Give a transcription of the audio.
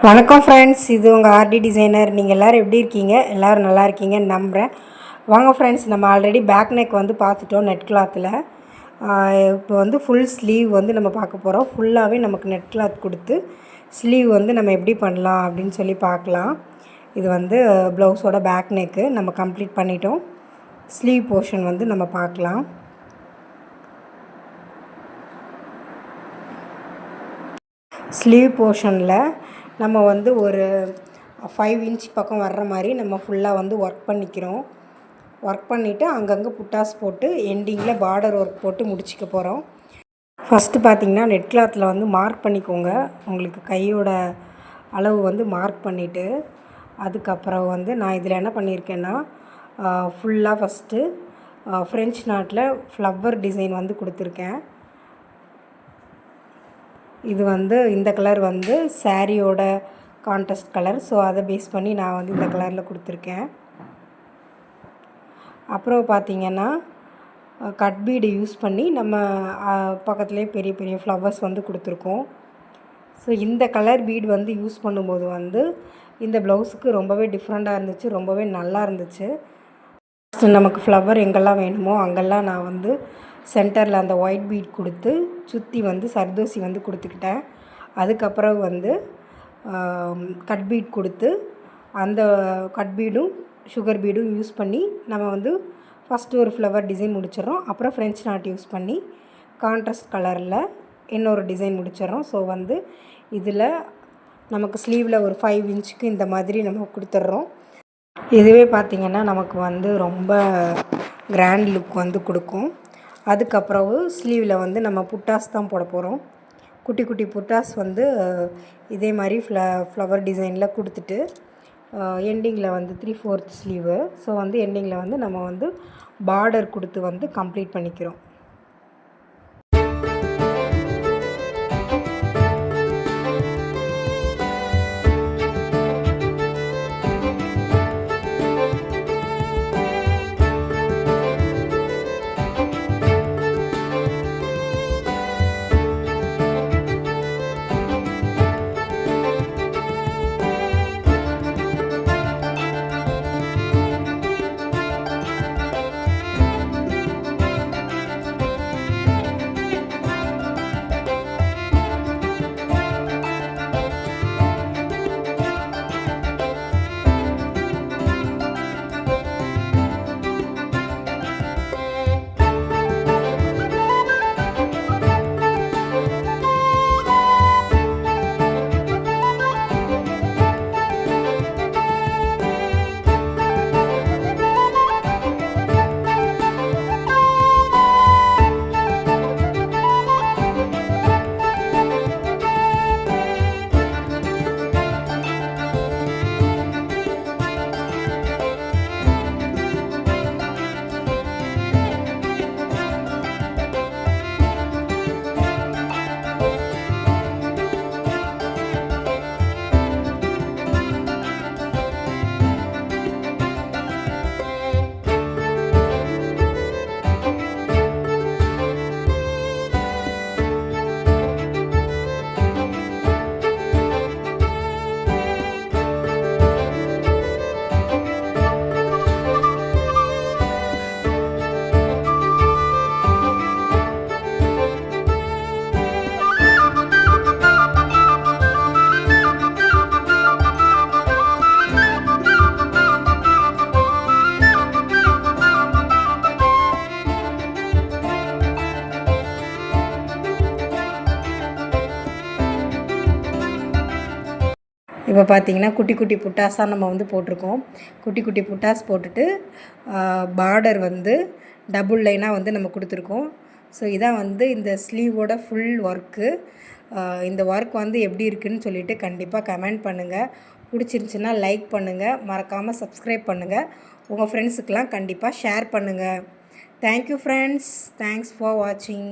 வணக்கம் ஃப்ரெண்ட்ஸ், இது உங்கள் ஆர்டி டிசைனர். நீங்கள் எல்லோரும் எப்படி இருக்கீங்க? எல்லோரும் நல்லா இருக்கீங்கன்னு நம்புகிறேன். வாங்க ஃப்ரெண்ட்ஸ், நம்ம ஆல்ரெடி பேக் நெக் வந்து பார்த்துட்டோம் நெட் கிளாத்தில். இப்போ வந்து ஃபுல் ஸ்லீவ் வந்து நம்ம பார்க்க போகிறோம். ஃபுல்லாகவே நமக்கு நெட் கிளாத் கொடுத்து ஸ்லீவ் வந்து நம்ம எப்படி பண்ணலாம் அப்படின்னு சொல்லி பார்க்கலாம். இது வந்து ப்ளவுஸோட பேக் நெக்கு நம்ம கம்ப்ளீட் பண்ணிட்டோம். ஸ்லீவ் போர்ஷன் வந்து நம்ம பார்க்கலாம். ஸ்லீவ் போர்ஷனில் நம்ம வந்து ஒரு 5 இன்ச் பக்கம் வர்ற மாதிரி நம்ம ஃபுல்லாக வந்து ஒர்க் பண்ணிக்கிறோம். ஒர்க் பண்ணிவிட்டு அங்கங்கே புட்டாஸ் போட்டு எண்டிங்கில் பார்டர் ஒர்க் போட்டு முடிச்சிக்க போகிறோம். ஃபஸ்ட்டு பார்த்திங்கன்னா நெட் கிளாத்தில் வந்து மார்க் பண்ணிக்கோங்க. உங்களுக்கு கையோட அளவு வந்து மார்க் பண்ணிவிட்டு அதுக்கப்புறம் வந்து நான் இதில் என்ன பண்ணியிருக்கேன்னா ஃபுல்லாக ஃபஸ்ட்டு ஃப்ரெஞ்ச் நாட்டில் ஃப்ளவர் டிசைன் வந்து கொடுத்துருக்கேன். இது வந்து இந்த கலர் வந்து சாரியோட கான்ட்ராஸ்ட் கலர். ஸோ அதை பேஸ் பண்ணி நான் வந்து இந்த கலரில் கொடுத்துருக்கேன். அப்புறம் பார்த்திங்கன்னா கட் பீடு யூஸ் பண்ணி நம்ம பக்கத்துலேயே பெரிய பெரிய ஃப்ளவர்ஸ் வந்து கொடுத்துருக்கோம். ஸோ இந்த கலர் பீடு வந்து யூஸ் பண்ணும்போது வந்து இந்த ப்ளவுஸுக்கு ரொம்பவே டிஃப்ரெண்ட்டாக இருந்துச்சு, ரொம்பவே நல்லா இருந்துச்சு. நமக்கு ஃப்ளவர் எங்கெல்லாம் வேணுமோ அங்கெல்லாம் நான் வந்து சென்டரில் அந்த ஒயிட் பீட் கொடுத்து சுற்றி வந்து சர்தோசி வந்து கொடுத்துக்கிட்டேன். அதுக்கப்புறம் வந்து கட் பீட் கொடுத்து அந்த கட் பீடும் சுகர் பீடும் யூஸ் பண்ணி நம்ம வந்து ஃபஸ்ட்டு ஒரு ஃப்ளவர் டிசைன் முடிச்சிடறோம். அப்புறம் ஃப்ரெஞ்ச் நாட் யூஸ் பண்ணி கான்ட்ராஸ்ட் கலரில் இன்னொரு டிசைன் முடிச்சிடறோம். ஸோ வந்து இதில் நமக்கு ஸ்லீவில் ஒரு 5 இன்ச்சுக்கு இந்த மாதிரி நம்ம கொடுத்துட்றோம். இதுவே பார்த்திங்கன்னா நமக்கு வந்து ரொம்ப கிராண்ட் லுக் வந்து கொடுக்கும். அதுக்கப்புறம் ஸ்லீவில் வந்து நம்ம புட்டாஸ் தான் போட போகிறோம். குட்டி குட்டி புட்டாஸ் வந்து இதே மாதிரி ஃப்ளவர் டிசைனில் கொடுத்துட்டு எண்டிங்கில் வந்து 3/4 ஸ்லீவு. ஸோ வந்து எண்டிங்கில் வந்து நம்ம வந்து பார்டர் கொடுத்து வந்து கம்ப்ளீட் பண்ணிக்கிறோம். இப்போ பார்த்திங்கன்னா குட்டி குட்டி புட்டாஸாக நம்ம வந்து போட்டிருக்கோம். குட்டி குட்டி புட்டாஸ் போட்டுட்டு பார்டர் வந்து டபுள் லைனாக வந்து நம்ம கொடுத்துருக்கோம். ஸோ இதான் வந்து இந்த ஸ்லீவோட ஃபுல் ஒர்க்கு. இந்த ஒர்க் வந்து எப்படி இருக்குதுன்னு சொல்லிவிட்டு கண்டிப்பாக கமெண்ட் பண்ணுங்கள். பிடிச்சிருந்துச்சின்னா லைக் பண்ணுங்கள், மறக்காமல் சப்ஸ்கிரைப் பண்ணுங்கள், உங்கள் ஃப்ரெண்ட்ஸுக்கெலாம் கண்டிப்பாக ஷேர் பண்ணுங்கள். தேங்க்யூ ஃப்ரெண்ட்ஸ், தேங்க்ஸ் ஃபார் வாட்சிங்.